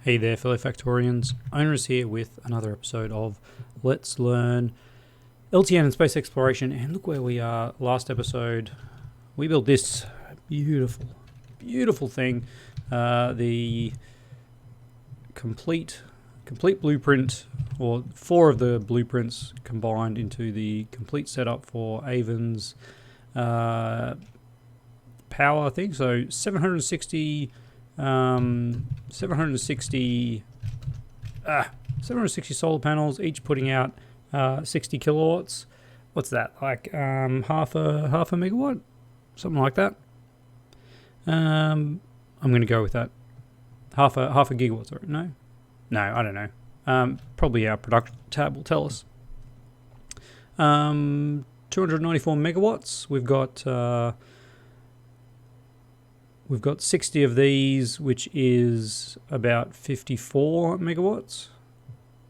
Hey there, fellow Factorians. Owners here with another episode of Let's Learn LTN and Space Exploration. And look where we are. Last episode, we built this beautiful, beautiful thing. The complete blueprint, or 4 of the blueprints combined into the complete setup for Avon's power thing. So 760 solar panels, each putting out 60 kilowatts. What's that, like half a megawatt, something like that? I'm going to go with that. Half a gigawatt. Sorry, no, I don't know. Probably our production tab will tell us. 294 megawatts. We've got 60 of these, which is about 54 megawatts.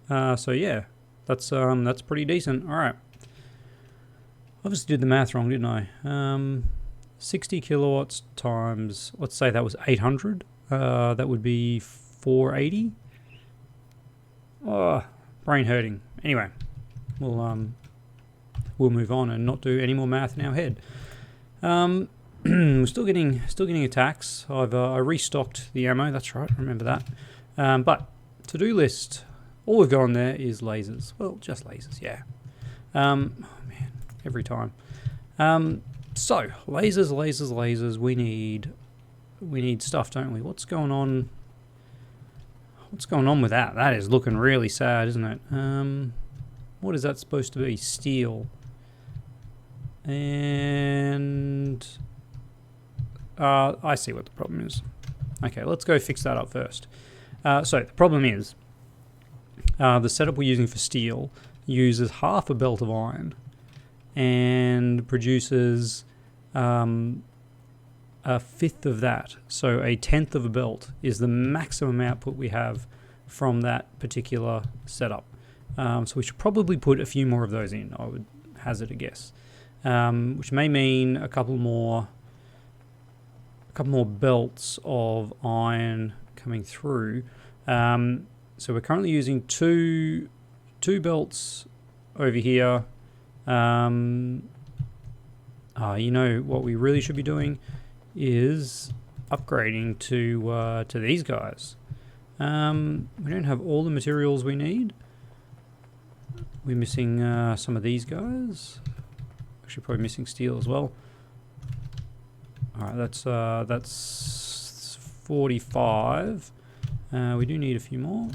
So yeah, that's pretty decent. All right. Obviously did the math wrong, didn't I? 60 kilowatts times, let's say that was 800. That would be 480. Oh, brain hurting. Anyway, we'll move on and not do any more math in our head. We're still getting attacks. I restocked the ammo. That's right. Remember that. But to-do list. All we've got on there is lasers. Well, just lasers. Yeah. Oh man, every time. So lasers. We need stuff, don't we? What's going on? What's going on with that? That is looking really sad, isn't it? What is that supposed to be? Steel. And I see what the problem is. Okay, let's go fix that up first. So the problem is the setup we're using for steel uses half a belt of iron and produces a fifth of that. So a tenth of a belt is the maximum output we have from that particular setup. So we should probably put a few more of those in, I would hazard a guess. Which may mean a couple more belts of iron coming through. So we're currently using two belts over here. You know what we really should be doing is upgrading to these guys. We don't have all the materials we need. We're missing some of these guys. Actually, probably missing steel as well. All right, that's 45. We do need a few more.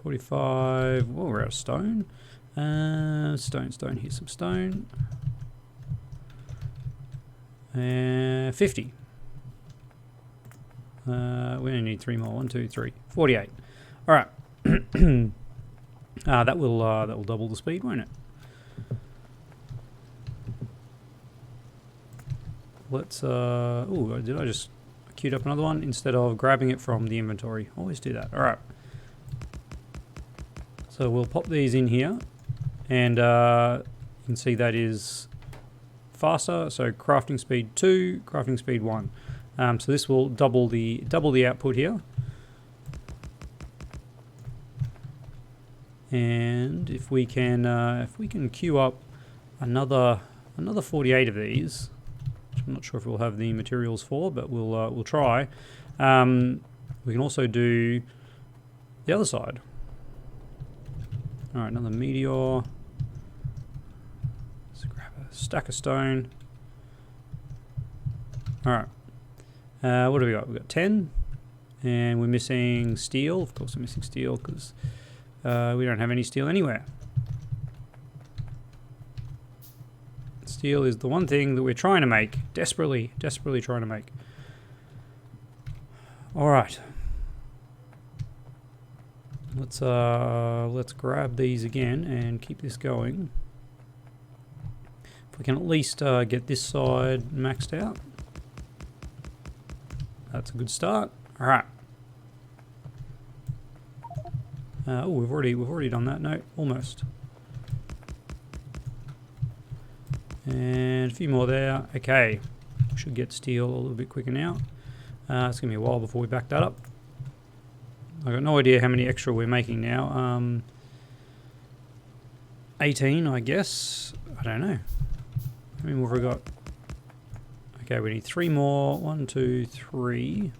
45. Well, we're out of stone. Stone. Here's some stone. 50. We only need 3 more. 1, 2, 3. 48. All right. That will double the speed, won't it? Let's, did I just queued up another one instead of grabbing it from the inventory? Always do that. All right. So we'll pop these in here, and you can see that is faster. So crafting speed 2, crafting speed 1. So this will double the output here. And if we can queue up another 48 of these. I'm not sure if we'll have the materials for, but we'll try. We can also do the other side. All right, another meteor. Let's grab a stack of stone. All right. What do we got? We've got 10, and we're missing steel. Of course, we're missing steel because we don't have any steel anywhere. Steel is the one thing that we're trying to make, desperately trying to make. All right, let's grab these again and keep this going. If we can at least get this side maxed out, that's a good start. All right. Oh, we've already done that. No, almost. And a few more there. Okay, should get steel a little bit quicker now. It's going to be a while before we back that up. I got no idea how many extra we're making now. 18, I guess. I don't know. I mean, what have we got? Okay, we need 3 more. 1, 2, 3.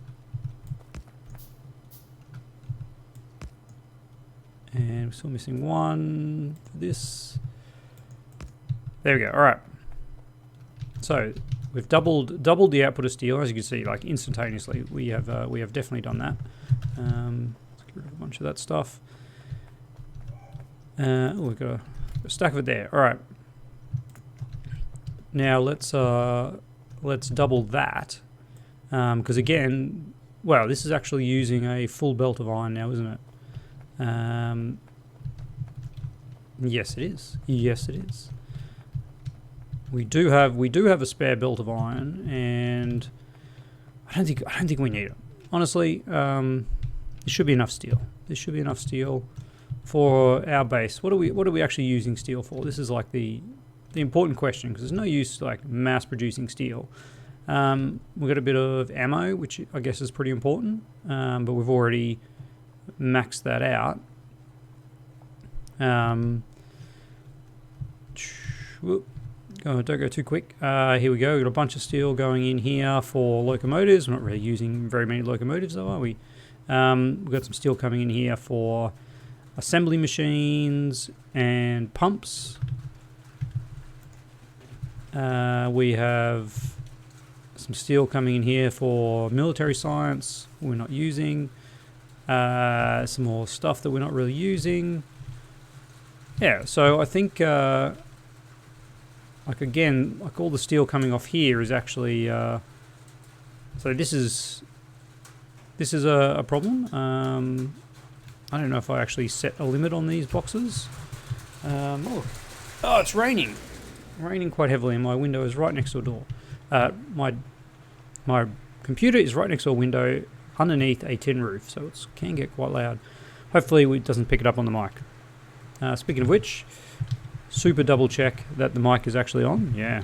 And we're still missing 1 for this. There we go. All right. So we've doubled the output of steel, as you can see, like instantaneously. We have definitely done that. Let's get rid of a bunch of that stuff. Oh, we've got a stack of it there. All right. Now let's double that, because again, wow, this is actually using a full belt of iron now, isn't it? Yes, it is. Yes, it is. We do have a spare belt of iron, and I don't think we need it. Honestly, there should be enough steel. There should be enough steel for our base. What are we actually using steel for? This is like the important question, because there's no use like mass producing steel. We've got a bit of ammo, which I guess is pretty important, but we've already maxed that out. Don't go too quick. Here we go. We've got a bunch of steel going in here for locomotives. We're not really using very many locomotives, though, are we? We've got some steel coming in here for assembly machines and pumps. We have some steel coming in here for military science we're not using. Some more stuff that we're not really using. Yeah, so I think, like again, like all the steel coming off here is actually, so this is a problem. I don't know if I actually set a limit on these boxes. Oh, it's raining. Raining quite heavily, and my window is right next to a door. My computer is right next to a window underneath a tin roof, so it can get quite loud. Hopefully it doesn't pick it up on the mic. Speaking of which, super double check that the mic is actually on. Yeah,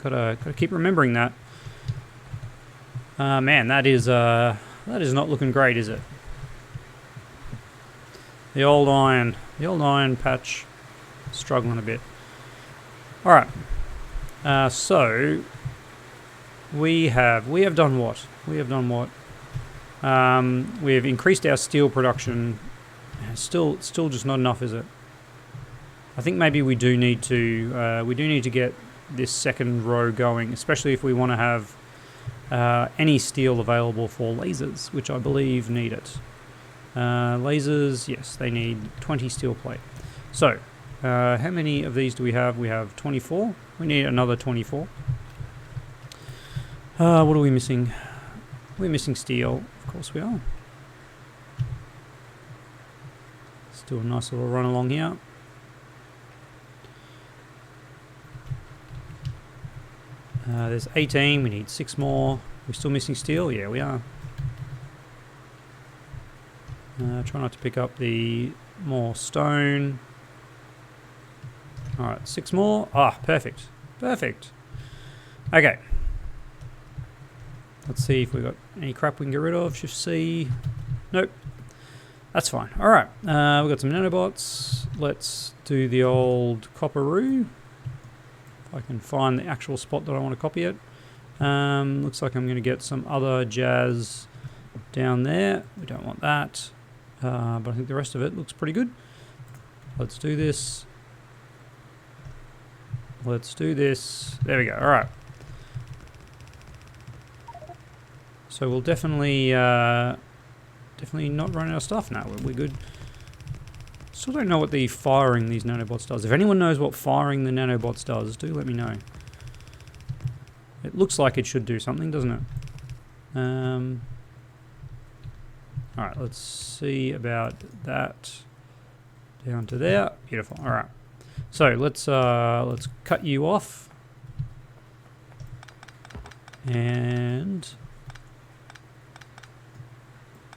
gotta keep remembering that. Man, that is not looking great, is it? The old iron patch, struggling a bit. All right. So we have done what? We have increased our steel production. Still just not enough, is it? I think maybe we do need to get this second row going, especially if we want to have any steel available for lasers, which I believe need it. Lasers, yes, they need 20 steel plate. So, how many of these do we have? We have 24. We need another 24. What are we missing? We're missing steel. Of course we are. Let's do a nice little run along here. There's 18. We need 6 more. We're still missing steel? Yeah, we are. Try not to pick up the more stone. Alright, 6 more. Ah, perfect. Perfect. Okay. Let's see if we've got any crap we can get rid of. Shift C. Nope. That's fine. Alright. We've got some nanobots. Let's do the old copperoo. If I can find the actual spot that I want to copy it. Looks like I'm going to get some other jazz down there. We don't want that. But I think the rest of it looks pretty good. Let's do this. Let's do this. There we go. All right. So we'll definitely not run out of stuff now. We're good. Still don't know what the firing these nanobots does. If anyone knows what firing the nanobots does, do let me know. It looks like it should do something, doesn't it? All right. Let's see about that. Down to there. Beautiful. All right. So let's cut you off, and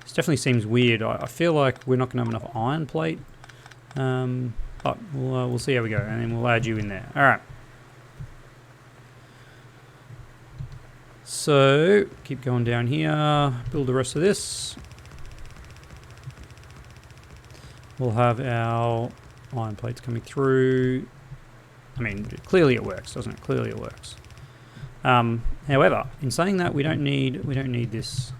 this definitely seems weird. I feel like we're not going to have enough iron plate, but we'll see how we go, and then we'll add you in there. All right. So keep going down here. Build the rest of this. we'll have our iron plates coming through. I mean, clearly it works, doesn't it? Clearly it works. However, in saying that, we don't need this.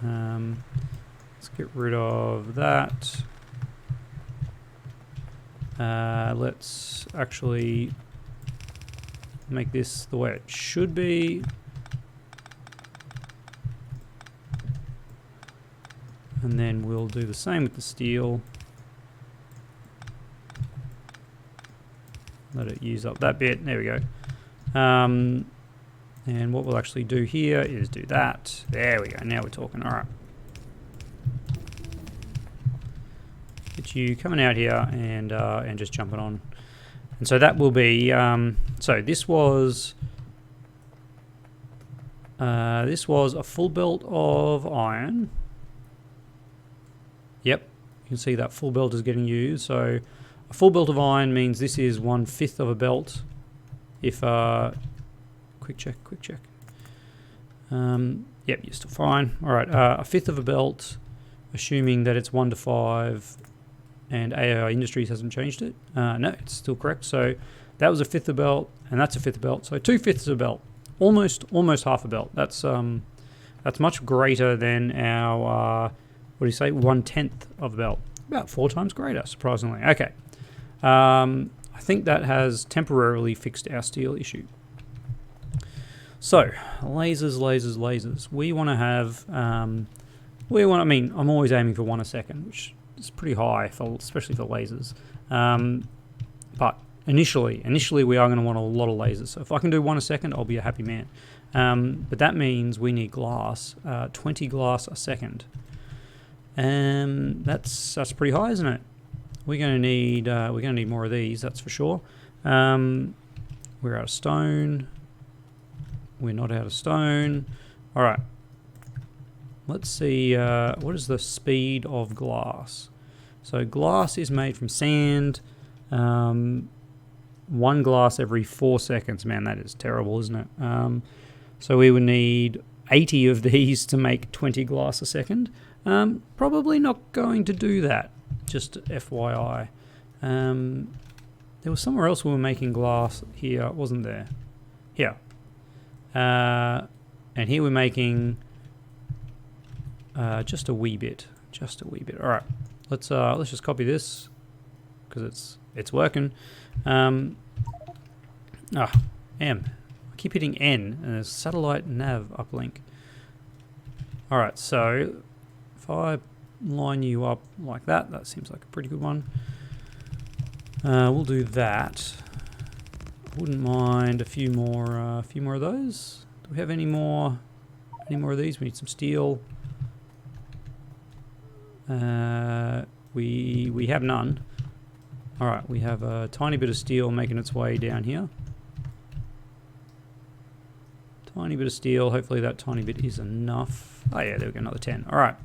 Let's get rid of that. Let's actually make this the way it should be. And then we'll do the same with the steel. Let it use up that bit. There we go. And what we'll actually do here is do that. There we go. Now we're talking. All right. Get you coming out here and just jumping on. And so that will be. So this was a full belt of iron. Yep, you can see that full belt is getting used. So a full belt of iron means this is 1/5 of a belt. If quick check. Yep, you're still fine. All right, 1/5 of a belt, assuming that it's 1 to 5, and AI Industries hasn't changed it. No, it's still correct. So that was 1/5 of a belt, and that's 1/5 of a belt. So 2/5 of a belt, almost half a belt. That's much greater than our what do you say, 1/10 of a belt. About 4 times greater, surprisingly. Okay. I think that has temporarily fixed our steel issue. So, lasers. We want to have, I mean, I'm always aiming for 1 a second, which is pretty high, especially for lasers. But initially we are going to want a lot of lasers. So if I can do 1 a second, I'll be a happy man. But that means we need glass, 20 glass a second. That's pretty high, isn't it? We're going to need more of these, that's for sure. We're out of stone. We're not out of stone. All right. Let's see. What is the speed of glass? So glass is made from sand. 1 glass every 4 seconds. Man, that is terrible, isn't it? So we would need 80 of these to make 20 glass a second. Probably not going to do that. Just FYI. There was somewhere else we were making glass here, wasn't there? Here. And here we're making just a wee bit. All right. Let's just copy this because it's working. M. I keep hitting N and there's satellite nav uplink. All right. So if I line you up like that, that seems like a pretty good one. We'll do that. Wouldn't mind a few more of those. Do we have any more of these? We need some steel. We have none. All right, we have a tiny bit of steel making its way down here. Tiny bit of steel. Hopefully that tiny bit is enough. Oh yeah, there we go, another 10. All right.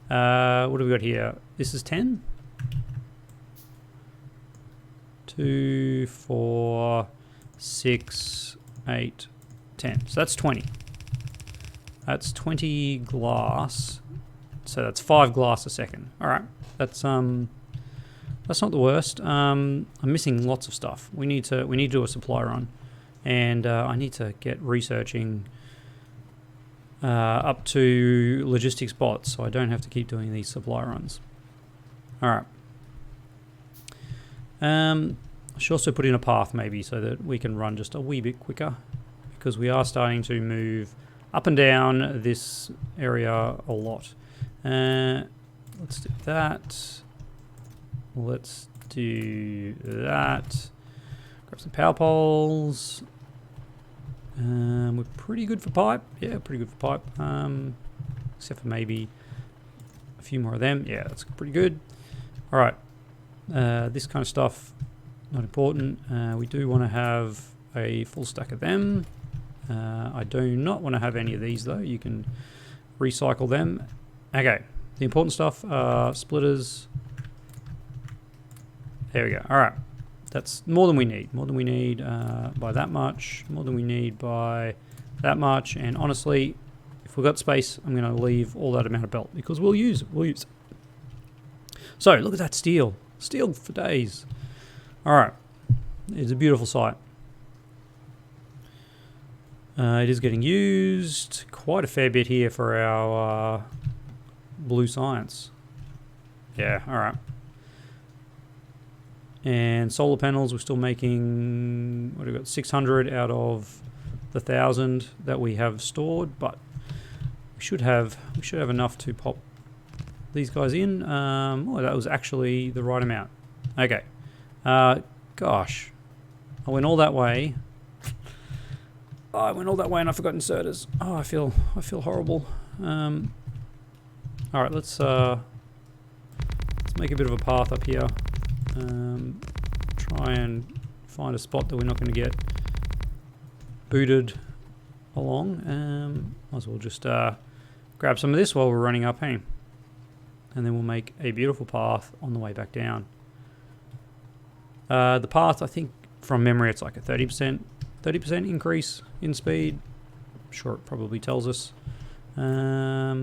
What have we got here? This is 10. 2, 4, 6, 8, 10. So that's 20. That's 20 glass. So that's 5 glass a second. All right. That's not the worst. I'm missing lots of stuff. We need to do a supply run, and I need to get researching up to logistics bots, so I don't have to keep doing these supply runs. All right. I should also put in a path maybe so that we can run just a wee bit quicker, because we are starting to move up and down this area a lot. Let's do that. Let's do that. Grab some power poles. We're pretty good for pipe. Yeah, pretty good for pipe. Except for maybe a few more of them. Yeah, that's pretty good. All right. This kind of stuff, not important. We do want to have a full stack of them. I do not want to have any of these though. You can recycle them. Okay, the important stuff are splitters. There we go. All right, that's more than we need. More than we need by that much. More than we need by that much. And honestly, if we've got space, I'm going to leave all that amount of belt because we'll use it. So look at that steel. Steel for days. All right. It's a beautiful sight. It is getting used quite a fair bit here for our blue science. Yeah, all right. And solar panels, we're still making, what have we got, 600 out of the 1,000 that we have stored, but we should have enough to pop these guys in. Oh, that was actually the right amount. Okay. Gosh, I went all that way. I went all that way and I forgot inserters. Oh, I feel horrible. All right, let's make a bit of a path up here. Try and find a spot that we're not going to get booted along. Might as well just grab some of this while we're running up, hey? And then we'll make a beautiful path on the way back down. The path, I think, from memory, it's like a 30% increase in speed. I'm sure it probably tells us. Yeah,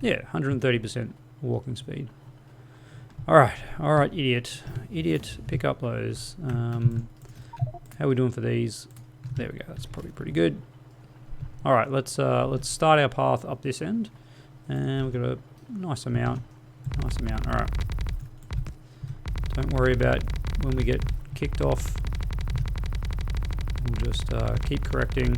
130% walking speed. All right, idiot, pick up those. How are we doing for these? There we go. That's probably pretty good. All right, let's start our path up this end, and we've got a nice amount. All right. Don't worry about when we get kicked off. We'll just keep correcting.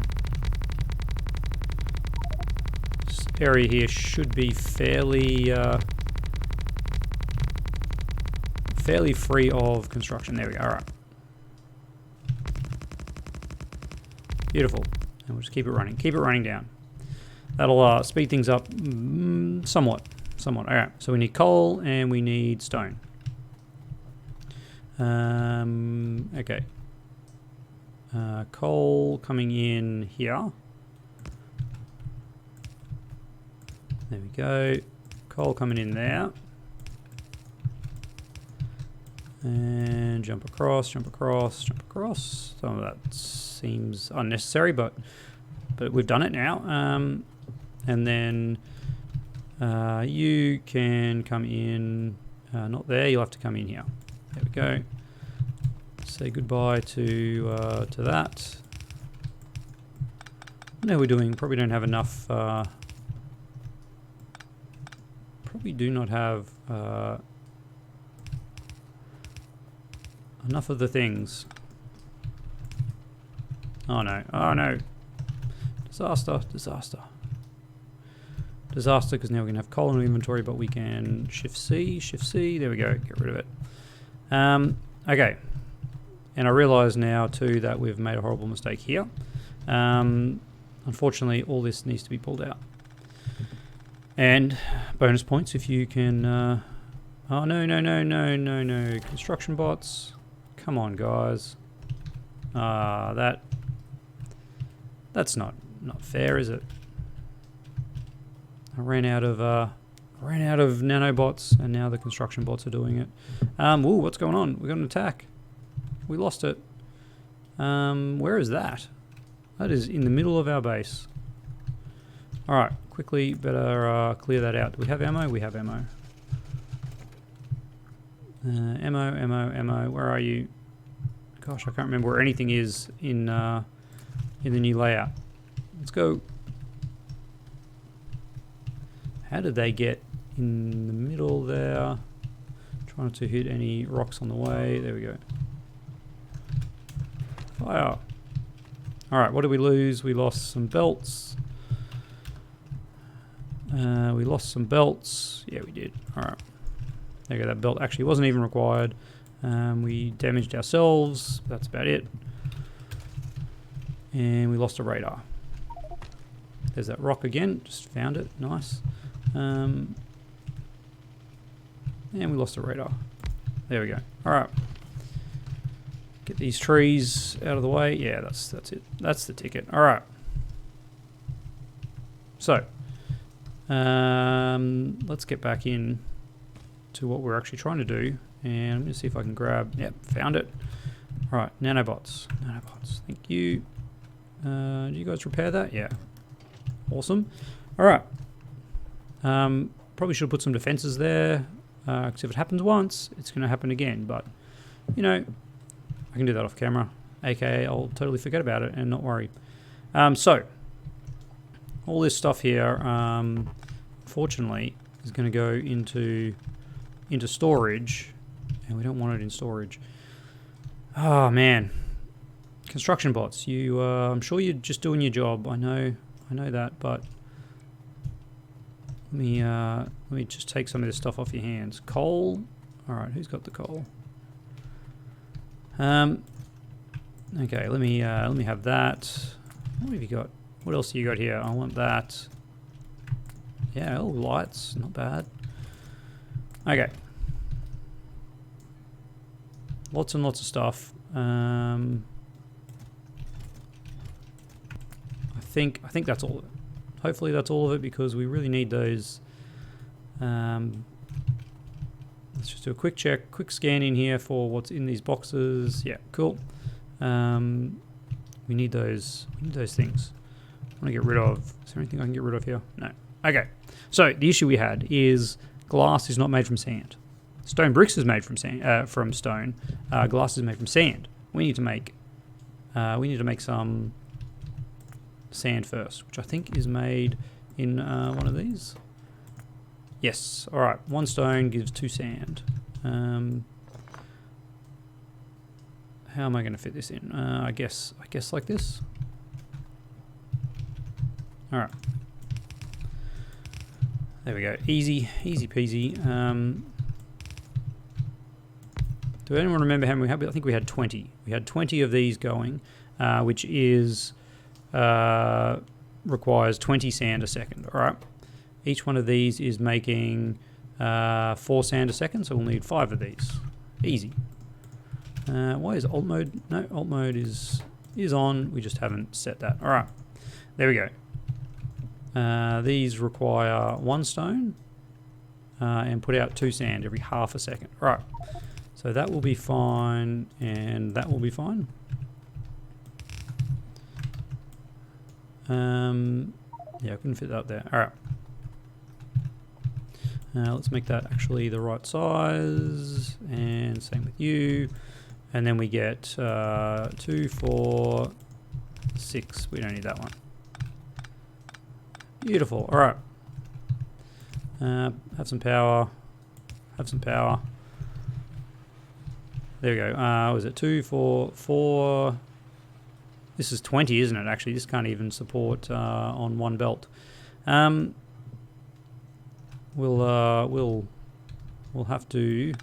This area here should be fairly free of construction. There we go. All right. Beautiful. And we'll just keep it running. Keep it running down. That'll speed things up somewhat. All right. So we need coal and we need stone. Okay. Coal coming in here. There we go. Coal coming in there. And jump across. Some of that seems unnecessary, but we've done it now. And then you can come in, not there, you'll have to come in here. There we go. Say goodbye to that. No, we're doing, probably don't have enough, probably do not have enough of the things. Oh no. Disaster, because now we can have coal in inventory, but we can shift C, there we go, get rid of it. Okay, and I realise now too that we've made a horrible mistake here. Unfortunately, all this needs to be pulled out. And bonus points if you can, oh no, construction bots. Come on, guys. That's not fair, is it? I ran out of nanobots, and now the construction bots are doing it. Ooh, what's going on? We got an attack. We lost it. Where is that? That is in the middle of our base. All right, quickly, better clear that out. Do we have ammo? We have ammo. Ammo. Where are you? Gosh, I can't remember where anything is in the new layout. Let's go. How did they get in the middle there? Trying not to hit any rocks on the way. There we go. Fire. All right, what did we lose? We lost some belts. Yeah, we did. All right. There you go, that belt actually wasn't even required. We damaged ourselves. That's about it. And we lost a radar. There's that rock again. Just found it. Nice. And we lost a radar. There we go. All right. Get these trees out of the way. Yeah, that's it. That's the ticket. All right. So, let's get back in to what we're actually trying to do. And I'm going to see if I can grab... Yep, found it. All right, nanobots. Thank you. Do you guys repair that? Yeah. Awesome. All right. Probably should have put some defenses there. Because if it happens once, it's going to happen again. But, you know, I can do that off camera. AKA, I'll totally forget about it and not worry. So, all this stuff here, fortunately, is going to go into storage. And we don't want it in storage. Oh, man. Construction bots. I'm sure you're just doing your job. I know that, but let me just take some of this stuff off your hands. Coal. All right, who's got the coal? Okay, let me have that. What have you got? What else do you got here? I want that. Yeah, oh, lights, not bad. Okay. Lots and lots of stuff. I think that's all of it. Hopefully that's all of it because we really need those. Let's just do a quick check, quick scan in here for what's in these boxes. Yeah, cool. We need those. We need those things. I want to get rid of. Is there anything I can get rid of here? No. Okay. So the issue we had is glass is not made from sand. Stone bricks is made from sand. From stone. Glass is made from sand. We need to make. We need to make some sand first, which I think is made in one of these. Yes. All right. 1 stone gives 2 sand. How am I going to fit this in? I guess like this. All right. There we go. Easy peasy. Do anyone remember how many we had? I think we had 20. We had 20 of these going, which is requires 20 sand a second. All right. Each one of these is making 4 sand a second, so we'll need 5 of these. Easy. Why is alt mode? No, alt mode is on. We just haven't set that. All right. There we go. These require 1 stone and put out 2 sand every half a second. All right. So that will be fine, and that will be fine. Yeah, I couldn't fit that there. All right. Let's make that actually the right size, and same with you. And then we get 2, 4, 6. We don't need that one. Beautiful. All right. Have some power. Have some power. There we go. Was it 2, 4, 4? This is 20, isn't it? Actually, this can't even support on 1 belt. We'll have to.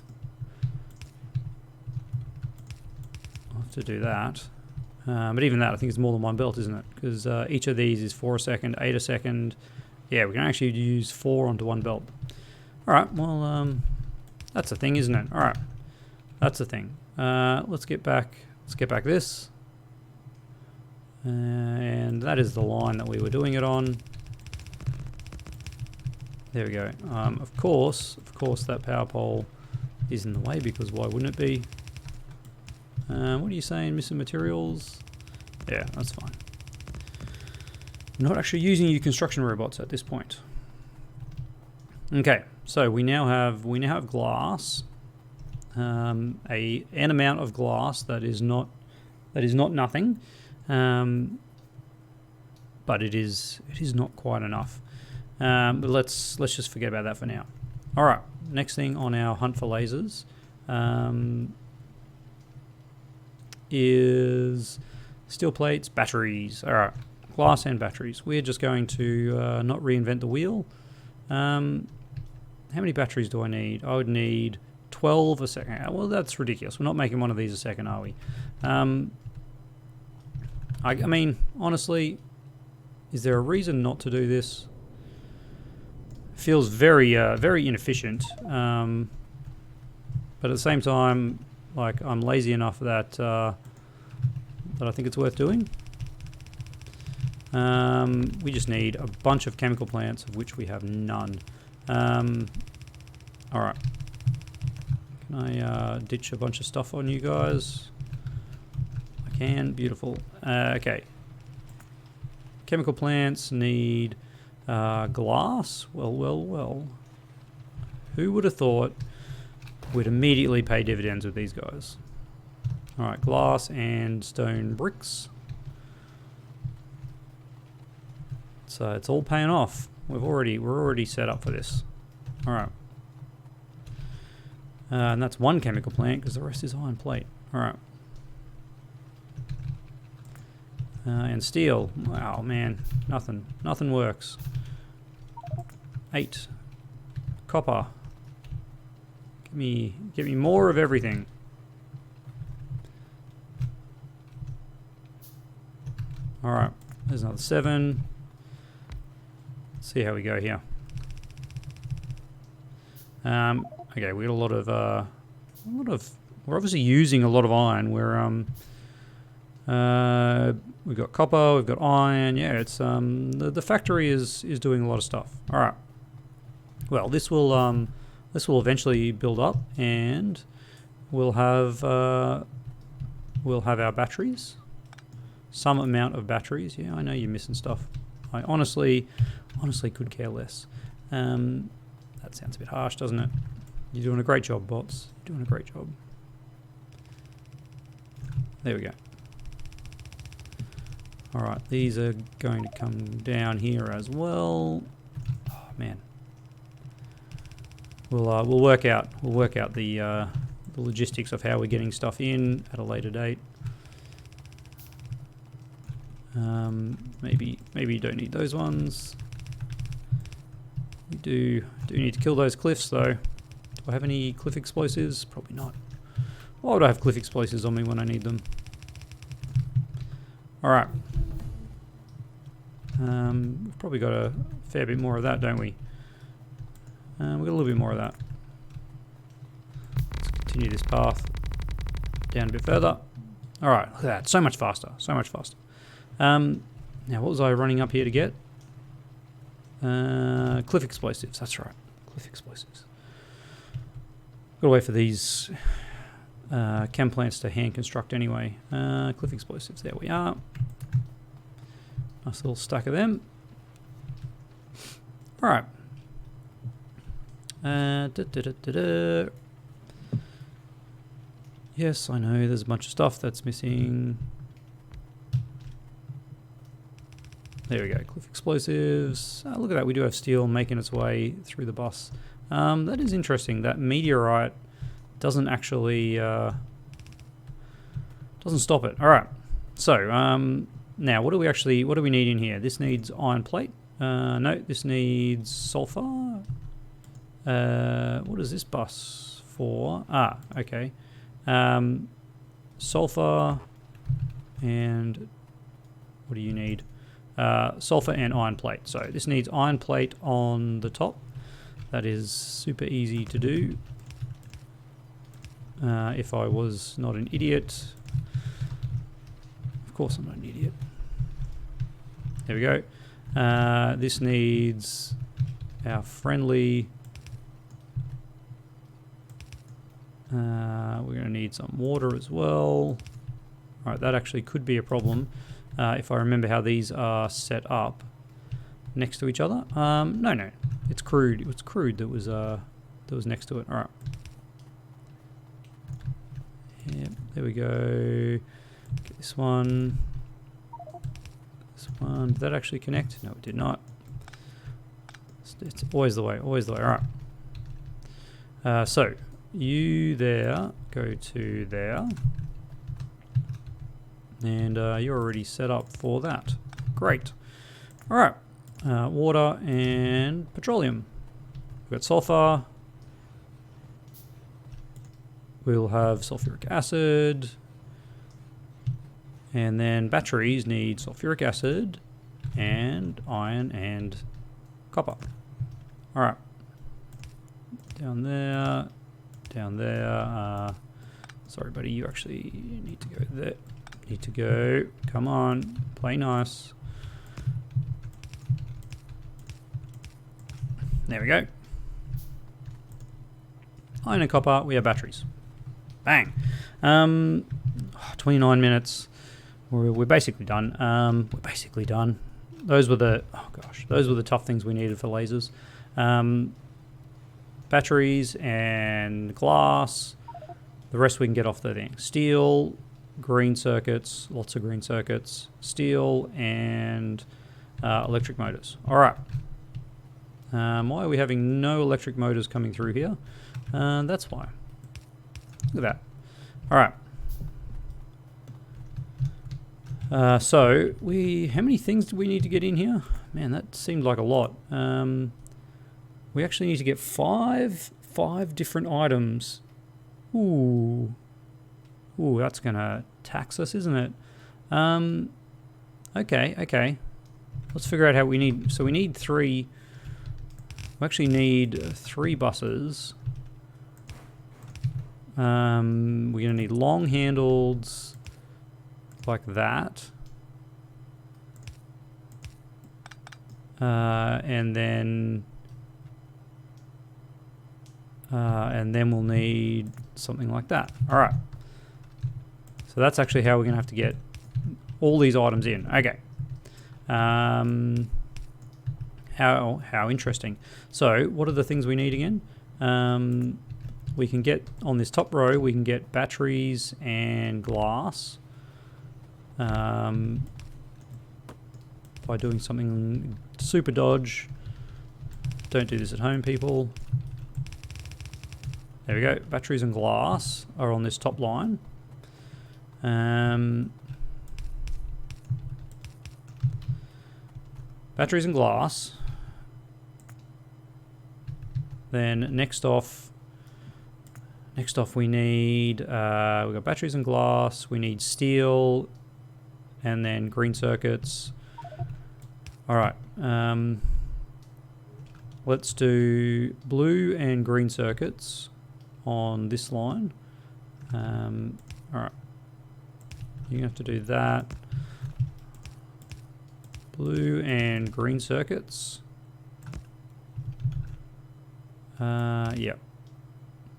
I'll have to do that. But even that, I think it's more than 1 belt, isn't it? Because each of these is 4 a second, 8 a second. Yeah, we can actually use 4 onto 1 belt. All right. Well, that's a thing, isn't it? All right. That's the thing. Let's get back this. And that is the line that we were doing it on. There we go. Of course, that power pole is in the way because why wouldn't it be? What are you saying? Missing materials? Yeah, that's fine. I'm not actually using you construction robots at this point. Okay, so we now have glass. An amount of glass that is not nothing, but it is not quite enough. But let's just forget about that for now. All right, next thing on our hunt for lasers is steel plates, batteries. All right, glass and batteries. We're just going to not reinvent the wheel. How many batteries do I need? I would need 12 a second. Well, that's ridiculous. We're not making one of these a second, are we? I mean, honestly, is there a reason not to do this? Feels very inefficient. But at the same time, like, I'm lazy enough that I think it's worth doing. We just need a bunch of chemical plants, of which we have none. All right. Can I ditch a bunch of stuff on you guys? I can. Beautiful. Okay. Chemical plants need glass. Well. Who would have thought we'd immediately pay dividends with these guys? All right, glass and stone bricks. So it's all paying off. We're already set up for this. All right. And that's one chemical plant because the rest is iron plate. All right. And steel. Wow, man, nothing works. 8. Copper. Give me more of everything. All right, there's another 7. Let's see how we go here. Okay, we got a lot of. We're obviously using a lot of iron. We've got copper, we've got iron. Yeah, it's the factory is doing a lot of stuff. All right. Well, this will eventually build up, and we'll have our batteries. Some amount of batteries. Yeah, I know you're missing stuff. I honestly could care less. That sounds a bit harsh, doesn't it? You're doing a great job, bots. You're doing a great job. There we go. All right, these are going to come down here as well. Oh man, we'll work out the logistics of how we're getting stuff in at a later date. Maybe you don't need those ones. We do need to kill those cliffs though. Do I have any cliff explosives? Probably not. Why would I have cliff explosives on me when I need them? All right. We've probably got a fair bit more of that, don't we? We've got a little bit more of that. Let's continue this path down a bit further. All right, look at that. So much faster. So much faster. Now, what was I running up here to get? Cliff explosives. That's right. Cliff explosives. Got to wait for these chem plants to hand construct anyway. Cliff explosives. There we are. Nice little stack of them. All right. Yes, I know there's a bunch of stuff that's missing. There we go, cliff explosives. Look at that, we do have steel making its way through the bus. That is interesting. That meteorite doesn't actually doesn't stop it. All right. So now, what do we need in here? This needs iron plate. No, this needs sulfur. What is this bus for? Ah, okay. Sulfur and what do you need? Sulfur and iron plate. So this needs iron plate on the top. That is super easy to do. If I was not an idiot. Of course I'm not an idiot. There we go. This needs our friendly... we're going to need some water as well. Alright, that actually could be a problem. If I remember how these are set up next to each other. No, it's crude. It was crude that was next to it. All right. Yep, there we go. Get this one. This one. Did that actually connect? No, it did not. It's always the way. Always the way. All right. So you there. Go to there. And you're already set up for that. Great. All right. Water and petroleum. We've got sulfur. We'll have sulfuric acid. And then batteries need sulfuric acid and iron and copper. All right. Down there. Down there. Sorry, buddy. You actually need to go there. Need to go. Come on. Play nice. There we go. Iron and copper. We have batteries. Bang. 29 minutes. We're basically done. We're basically done. Those were the tough things we needed for lasers. batteries and glass. The rest we can get off the thing. Steel, green circuits, lots of green circuits, steel, and electric motors. All right. Why are we having no electric motors coming through here? That's why. Look at that. All right. So how many things do we need to get in here? Man, that seemed like a lot. We actually need to get five different items. Ooh, that's gonna tax us, isn't it? Okay. Let's figure out how we need. So we need 3. We actually need 3 buses. We're gonna need long handles like that. And then we'll need something like that. All right. So that's actually how we're going to have to get all these items in. Okay. How interesting. So what are the things we need again? We can get on this top row, we can get batteries and glass. By doing something super dodge. Don't do this at home, people. There we go. Batteries and glass are on this top line. Batteries and glass. Then next off we need, we've got batteries and glass, we need steel, and then green circuits. All right. Let's do blue and green circuits on this line. All right. You have to do that. Blue and green circuits. Yeah. I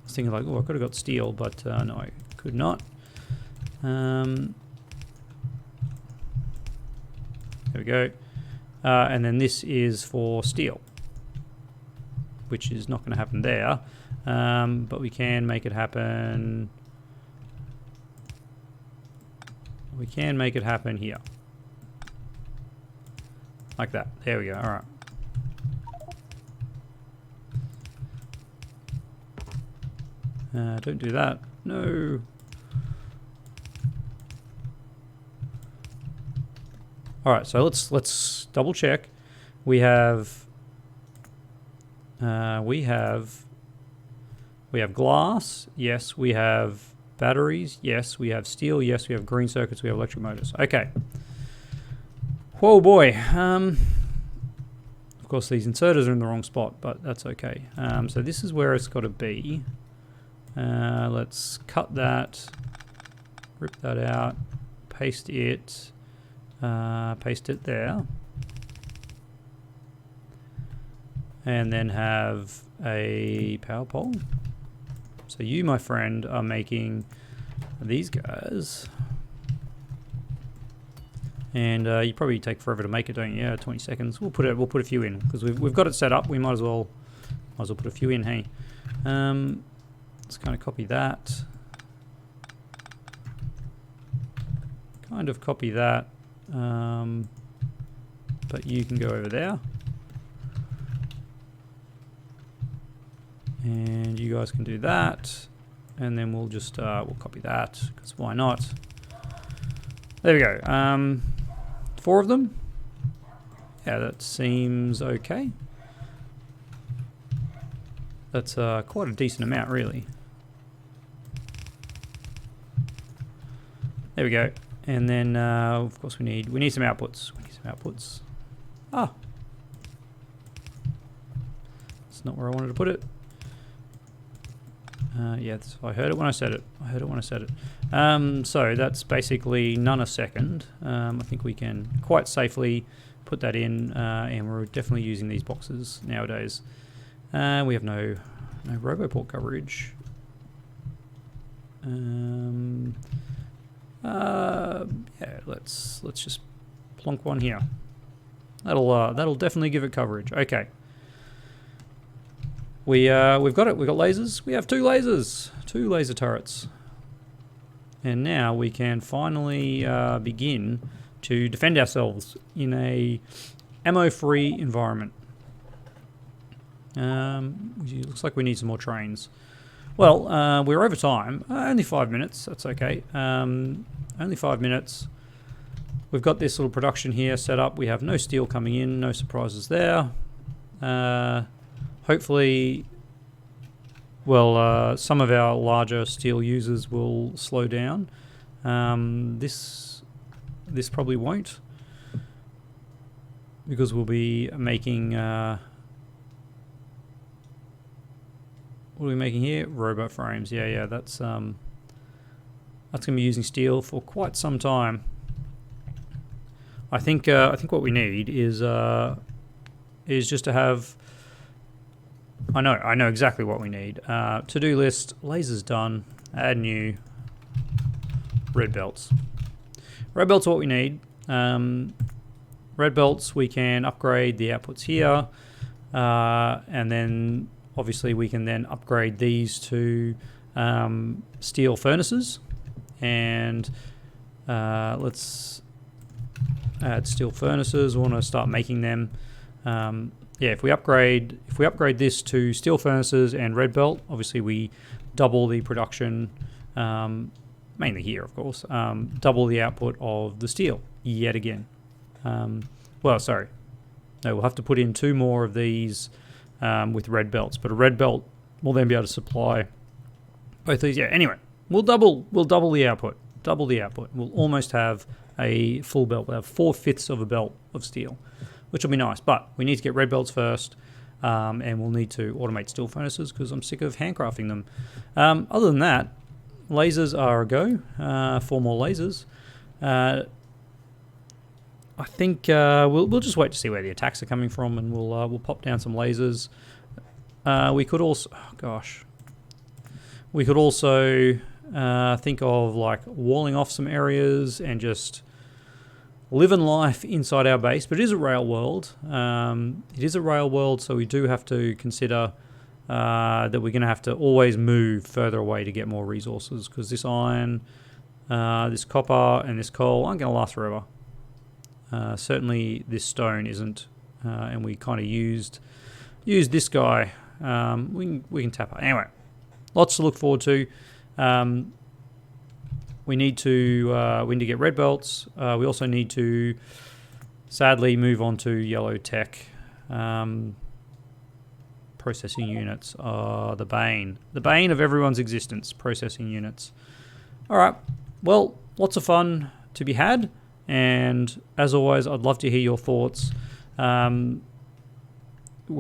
was thinking like, oh, I could have got steel, but no, I could not. There we go. And then this is for steel, which is not going to happen there. But we can make it happen. We can make it happen here. Like that. There we go. All right. Don't do that. No. All right. So let's double check. We have glass. Yes. We have batteries. Yes. We have steel. Yes. We have green circuits. We have electric motors. Okay. Whoa, boy. Of course, these inserters are in the wrong spot, but that's okay. So this is where it's got to be. Let's cut that, rip that out, paste it there, and then have a power pole. So you, my friend, are making these guys. And you probably take forever to make it, don't you? Yeah, 20 seconds. We'll put a few in because we've got it set up. We might as well put a few in. Hey, let's kind of copy that. Kind of copy that, but you can go over there, and you guys can do that, and then we'll just we'll copy that because why not? There we go. 4 of them. Yeah, that seems okay. That's quite a decent amount, really. There we go. And then, of course, we need some outputs. We need some outputs. Ah, that's not where I wanted to put it. Yeah, I heard it when I said it. So that's basically none a second. I think we can quite safely put that in, and we're definitely using these boxes nowadays. We have no RoboPort coverage. Yeah, let's just plonk one here. That'll definitely give it coverage. Okay. we've got it. We've got lasers. We have 2 lasers, 2 laser turrets, and now we can finally begin to defend ourselves in a ammo-free environment. Looks like we need some more trains. Well, we're over time. Only 5 minutes. That's okay. Only 5 minutes. We've got this little production here set up. We have no steel coming in. No surprises there. Hopefully, well, some of our larger steel users will slow down. This probably won't, because we'll be making... what are we making here? Robot frames. Yeah. That's going to be using steel for quite some time. I think what we need is just to have. I know exactly what we need. To-do list. Lasers done. Add new. Red belts. Red belts are what we need. Red belts, we can upgrade the outputs here, and then obviously we can then upgrade these to steel furnaces, and let's add steel furnaces. We want to start making them. Yeah, if we upgrade this to steel furnaces and red belt, obviously we double the production, mainly here, of course, double the output of the steel yet again. Well, sorry, no, we'll have to put in 2 more of these with red belts, but a red belt will then be able to supply both these. Yeah, anyway, we'll double the output. We'll almost have a full belt. We'll have 4/5 of a belt of steel, which will be nice. But we need to get red belts first, and we'll need to automate steel furnaces because I'm sick of handcrafting them. Other than that, lasers are a go. 4 more lasers. I think we'll just wait to see where the attacks are coming from, and we'll pop down some lasers. We could also, think of like walling off some areas and just living life inside our base. But it is a rail world. So we do have to consider that we're going to have to always move further away to get more resources, because this iron, this copper, and this coal aren't going to last forever. Certainly this stone isn't, and we kind of used this guy. We can tap out. Anyway, lots to look forward to. We need to get red belts. We also need to sadly move on to yellow tech. Processing units are the bane of everyone's existence. Processing units. All right. Well, lots of fun to be had. And as always, I'd love to hear your thoughts. We're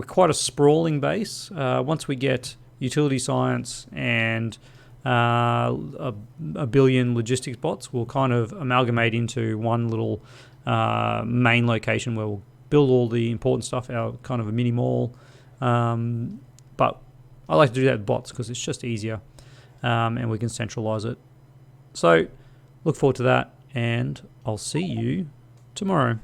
quite a sprawling base. Once we get utility science and a billion logistics bots, we'll kind of amalgamate into one little main location where we'll build all the important stuff, our kind of a mini mall. But I like to do that with bots because it's just easier, and we can centralize it. So look forward to that, and I'll see you tomorrow.